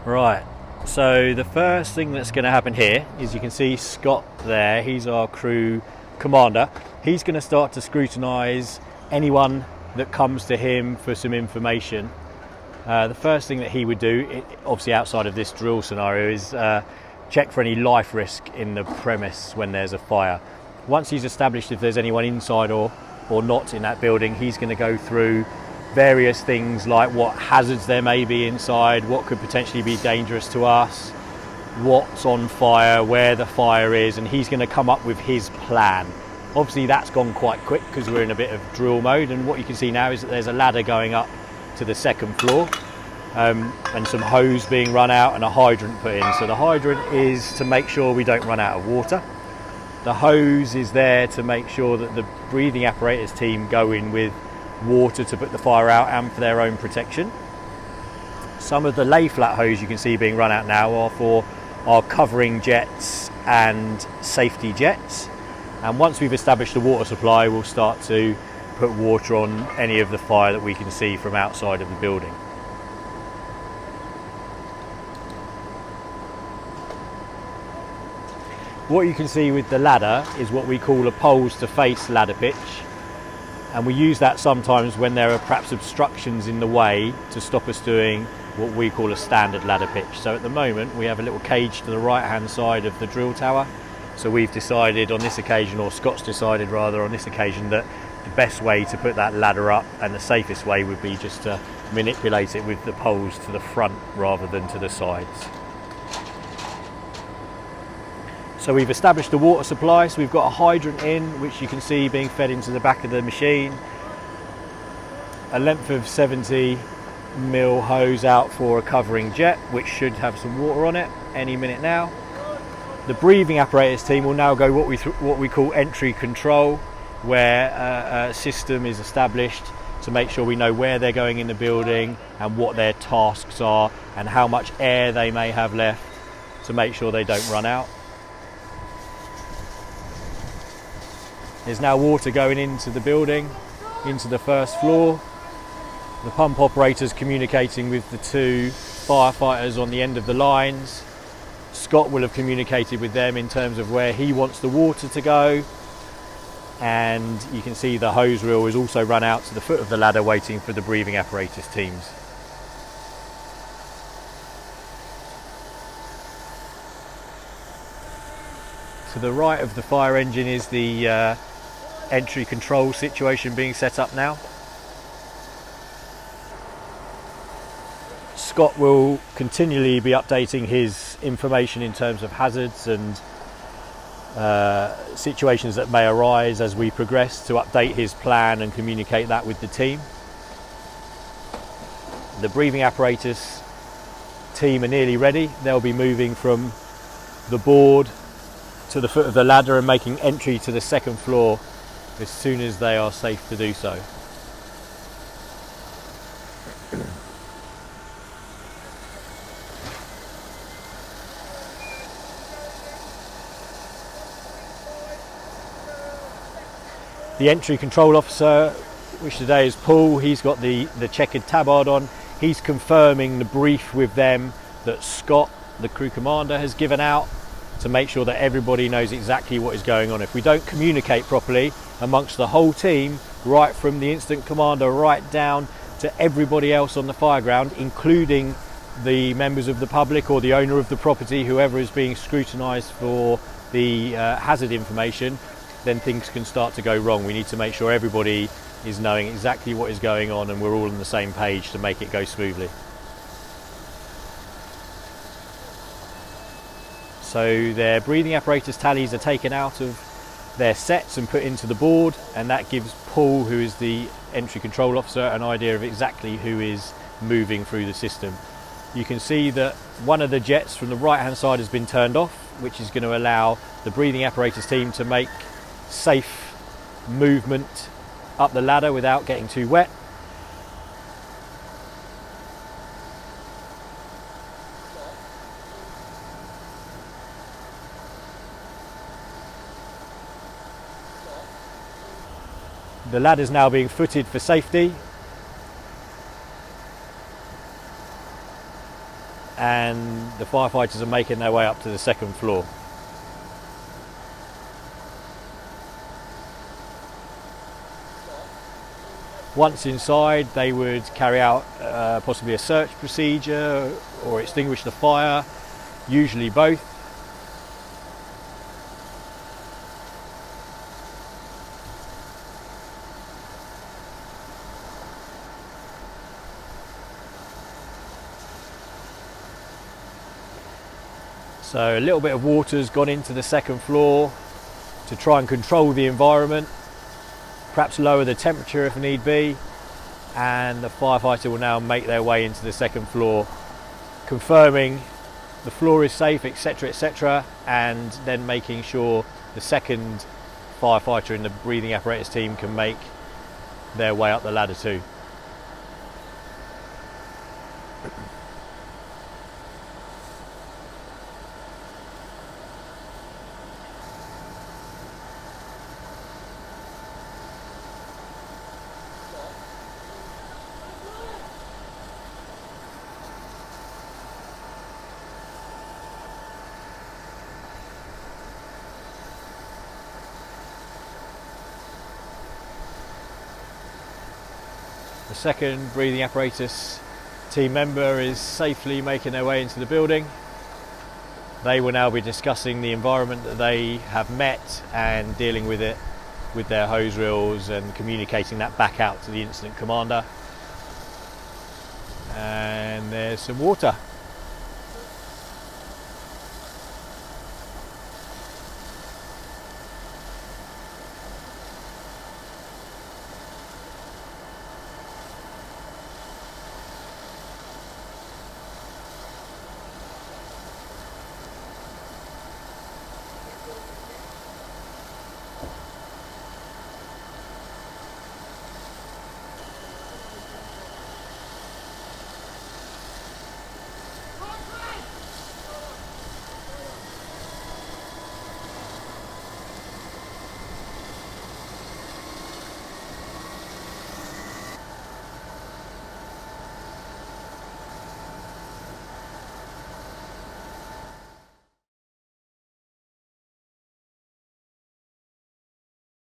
Right, so the first thing that's going to happen here is you can see Scott there, he's our crew commander. He's going to start to scrutinise anyone that comes to him for some information. The first thing that he would do, obviously outside of this drill scenario, is check for any life risk in the premise when there's a fire. Once he's established if there's anyone inside or not in that building, he's going to go through various things like what hazards there may be inside, what could potentially be dangerous to us, what's on fire, where the fire is, and he's going to come up with his plan. Obviously that's gone quite quick because we're in a bit of drill mode, and what you can see now is that there's a ladder going up to the second floor and some hose being run out and a hydrant put in. So the hydrant is to make sure we don't run out of water. The hose is there to make sure that the breathing apparatus team go in with water to put the fire out and for their own protection. Some of the lay flat hose you can see being run out now are for our covering jets and safety jets, and once we've established the water supply, we'll start to put water on any of the fire that we can see from outside of the building. What you can see with the ladder is what we call a poles to face ladder pitch, and we use that sometimes when there are perhaps obstructions in the way to stop us doing what we call a standard ladder pitch. So at the moment we have a little cage to the right hand side of the drill tower, so we've decided on this occasion, or Scott's decided rather on this occasion, that the best way to put that ladder up and the safest way would be just to manipulate it with the poles to the front rather than to the sides. So we've established the water supply, so we've got a hydrant in, which you can see being fed into the back of the machine. A length of 70mm hose out for a covering jet, which should have some water on it any minute now. The breathing apparatus team will now go what we call entry control, where a system is established to make sure we know where they're going in the building and what their tasks are and how much air they may have left to make sure they don't run out. There's now water going into the building, into the first floor. The pump operator's communicating with the two firefighters on the end of the lines. Scott will have communicated with them in terms of where he wants the water to go. And you can see the hose reel is also run out to the foot of the ladder waiting for the breathing apparatus teams. To the right of the fire engine is the entry control situation being set up now. Scott will continually be updating his information in terms of hazards and situations that may arise as we progress, to update his plan and communicate that with the team. The breathing apparatus team are nearly ready. They'll be moving from the board to the foot of the ladder and making entry to the second floor as soon as they are safe to do so. The entry control officer, which today is Paul, he's got the checkered tabard on. He's confirming the brief with them that Scott, the crew commander, has given out, to make sure that everybody knows exactly what is going on. If we don't communicate properly amongst the whole team, right from the incident commander right down to everybody else on the fire ground, including the members of the public or the owner of the property, whoever is being scrutinised for the hazard information, then things can start to go wrong. We need to make sure everybody is knowing exactly what is going on and we're all on the same page to make it go smoothly. So their breathing apparatus tallies are taken out of their sets and put into the board, and that gives Paul, who is the entry control officer, an idea of exactly who is moving through the system. You can see that one of the jets from the right hand side has been turned off, which is going to allow the breathing apparatus team to make safe movement up the ladder without getting too wet. The ladder is now being footed for safety. and the firefighters are making their way up to the second floor. Once inside, they would carry out possibly a search procedure or extinguish the fire, usually both. So a little bit of water's gone into the second floor to try and control the environment, perhaps lower the temperature if need be, and the firefighter will now make their way into the second floor, confirming the floor is safe, etc., etc., and then making sure the second firefighter in the breathing apparatus team can make their way up the ladder too. The second breathing apparatus team member is safely making their way into the building. They will now be discussing the environment that they have met and dealing with it with their hose reels and communicating that back out to the incident commander. And there's some water.